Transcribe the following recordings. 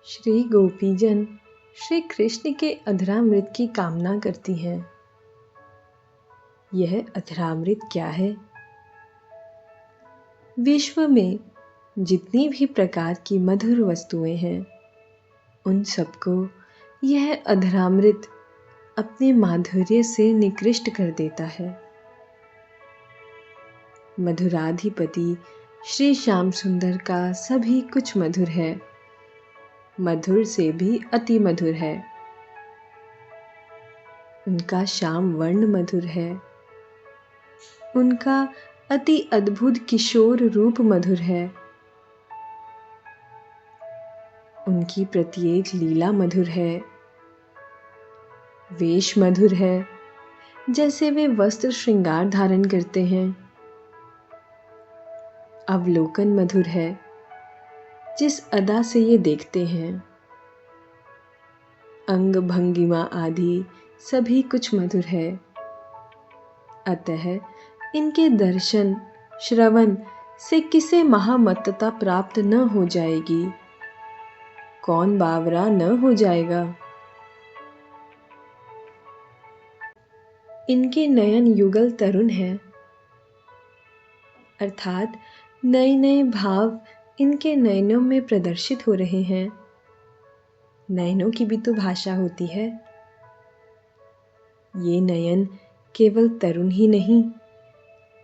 श्री गोपीजन श्री कृष्ण के अधरामृत की कामना करती हैं। यह अधरामृत क्या है? विश्व में जितनी भी प्रकार की मधुर वस्तुएं हैं, उन सबको यह अधरामृत अपने माधुर्य से निकृष्ट कर देता है। मधुराधिपति श्री श्याम सुंदर का सभी कुछ मधुर है, मधुर से भी अति मधुर है। उनका श्याम वर्ण मधुर है, उनका अति अद्भुत किशोर रूप मधुर है, उनकी प्रत्येक लीला मधुर है, वेश मधुर है, जैसे वे वस्त्र श्रृंगार धारण करते हैं। अवलोकन मधुर है, जिस अदा से ये देखते हैं। अंग भंगिमा आदि सभी कुछ मधुर है। अतः इनके दर्शन श्रवण से किसे महामत्तता प्राप्त न हो जाएगी? कौन बावरा न हो जाएगा? इनके नयन युगल तरुण है, अर्थात नए नए भाव इनके नयनों में प्रदर्शित हो रहे हैं। नयनों की भी तो भाषा होती है। ये नयन केवल तरुण ही नहीं,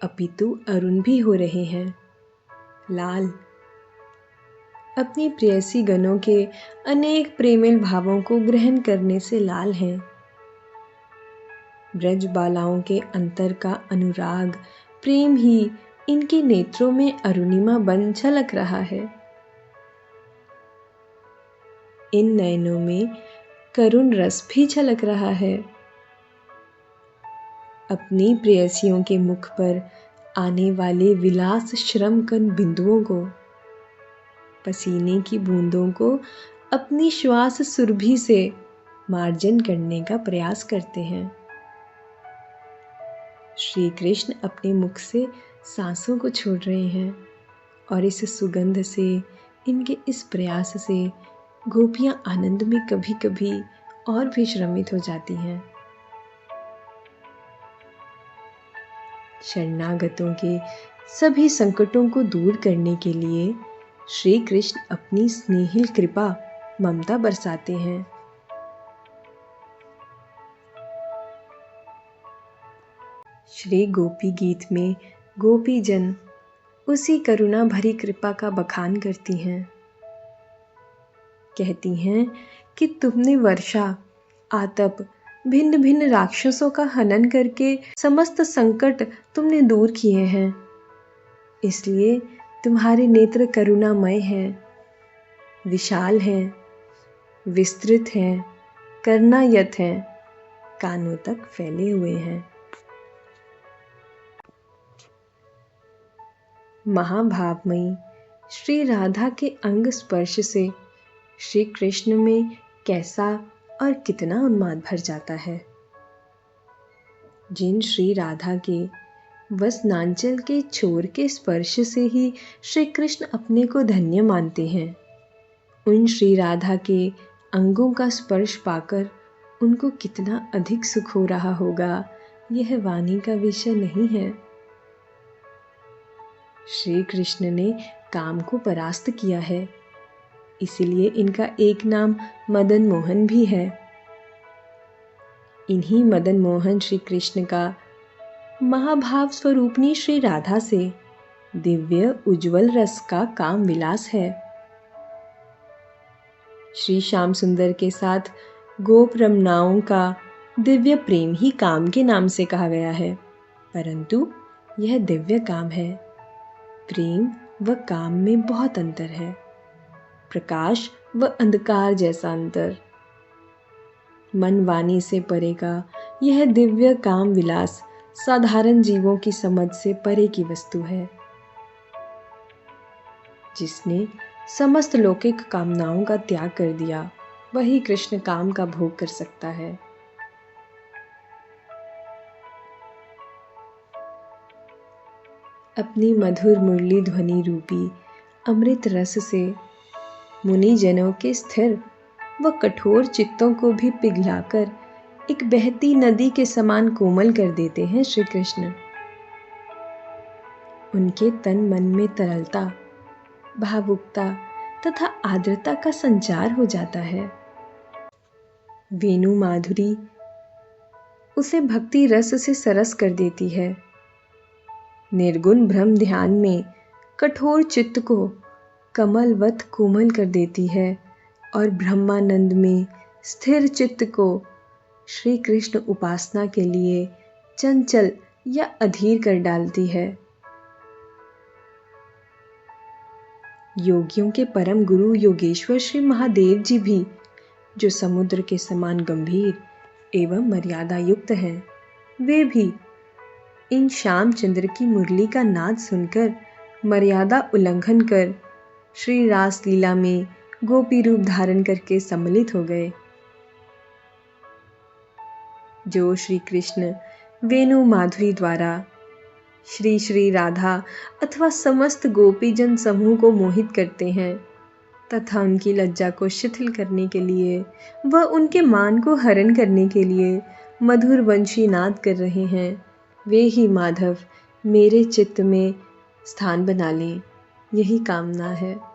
अपितु अरुण भी हो रहे हैं, लाल। अपनी प्रेयसी गणों के अनेक प्रेमिल भावों को ग्रहण करने से लाल हैं। ब्रज बालाओं के अंतर का अनुराग प्रेम ही इनके नेत्रों में अरुणिमा बन झलक रहा है। इन नयनों में करुण रस भी झलक रहा है। अपनी प्रेयसियों के मुख पर आने वाले विलास श्रमकन बिंदुओं को, पसीने की बूंदों को अपनी श्वास सुरभि से मार्जन करने का प्रयास करते हैं। श्री कृष्ण अपने मुख से सांसों को छोड़ रहे हैं और इस सुगंध से, इनके इस प्रयास से गोपियां आनंद में कभी कभी और भी श्रमित हो जाती हैं। शरणागतों के सभी संकटों को दूर करने के लिए श्री कृष्ण अपनी स्नेहिल कृपा ममता बरसाते हैं। श्री गोपी गीत में गोपीजन उसी करुणा भरी कृपा का बखान करती हैं। कहती हैं कि तुमने वर्षा, आतप, भिन्न भिन्न राक्षसों का हनन करके समस्त संकट तुमने दूर किए हैं। इसलिए तुम्हारे नेत्र करुणामय हैं, विशाल हैं, विस्तृत हैं, कर्णायत हैं, कानों तक फैले हुए हैं। महाभावमयी श्री राधा के अंग स्पर्श से श्री कृष्ण में कैसा और कितना उन्माद भर जाता है। जिन श्री राधा के वसनांचल के छोर के स्पर्श से ही श्री कृष्ण अपने को धन्य मानते हैं, उन श्री राधा के अंगों का स्पर्श पाकर उनको कितना अधिक सुख हो रहा होगा, यह वाणी का विषय नहीं है। श्री कृष्ण ने काम को परास्त किया है, इसीलिए इनका एक नाम मदन मोहन भी है। इन्हीं मदन मोहन श्री कृष्ण का महाभाव स्वरूपनी श्री राधा से दिव्य उज्जवल रस का काम विलास है। श्री श्याम सुंदर के साथ गोप रमनाओं का दिव्य प्रेम ही काम के नाम से कहा गया है, परंतु यह दिव्य काम है। प्रेम व काम में बहुत अंतर है, प्रकाश व अंधकार जैसा अंतर। मन वाणी से परे का यह दिव्य काम विलास साधारण जीवों की समझ से परे की वस्तु है। जिसने समस्त लौकिक कामनाओं का त्याग कर दिया, वही कृष्ण काम का भोग कर सकता है। अपनी मधुर मुरली ध्वनि रूपी अमृत रस से मुनिजनों के स्थिर व कठोर चित्तों को भी पिघलाकर एक बहती नदी के समान कोमल कर देते हैं श्री कृष्ण। उनके तन मन में तरलता, भावुकता तथा आर्द्रता का संचार हो जाता है। वेणु माधुरी उसे भक्ति रस से सरस कर देती है। निर्गुण ब्रह्म ध्यान में कठोर चित्त को कमलवत कोमल कर देती है और ब्रह्मानंद में स्थिर चित्त को श्री कृष्ण उपासना के लिए चंचल या अधीर कर डालती है। योगियों के परम गुरु योगेश्वर श्री महादेव जी भी, जो समुद्र के समान गंभीर एवं मर्यादा युक्त हैं, वे भी इन श्यामचंद्र की मुरली का नाद सुनकर मर्यादा उल्लंघन कर श्री रास लीला में गोपी रूप धारण करके सम्मिलित हो गए। जो श्री कृष्ण वेणु माधुरी द्वारा श्री श्री राधा अथवा समस्त गोपीजन समूह को मोहित करते हैं तथा उनकी लज्जा को शिथिल करने के लिए व उनके मान को हरण करने के लिए मधुर वंशी नाद कर रहे हैं, वे ही माधव मेरे चित्त में स्थान बना लें, यही कामना है।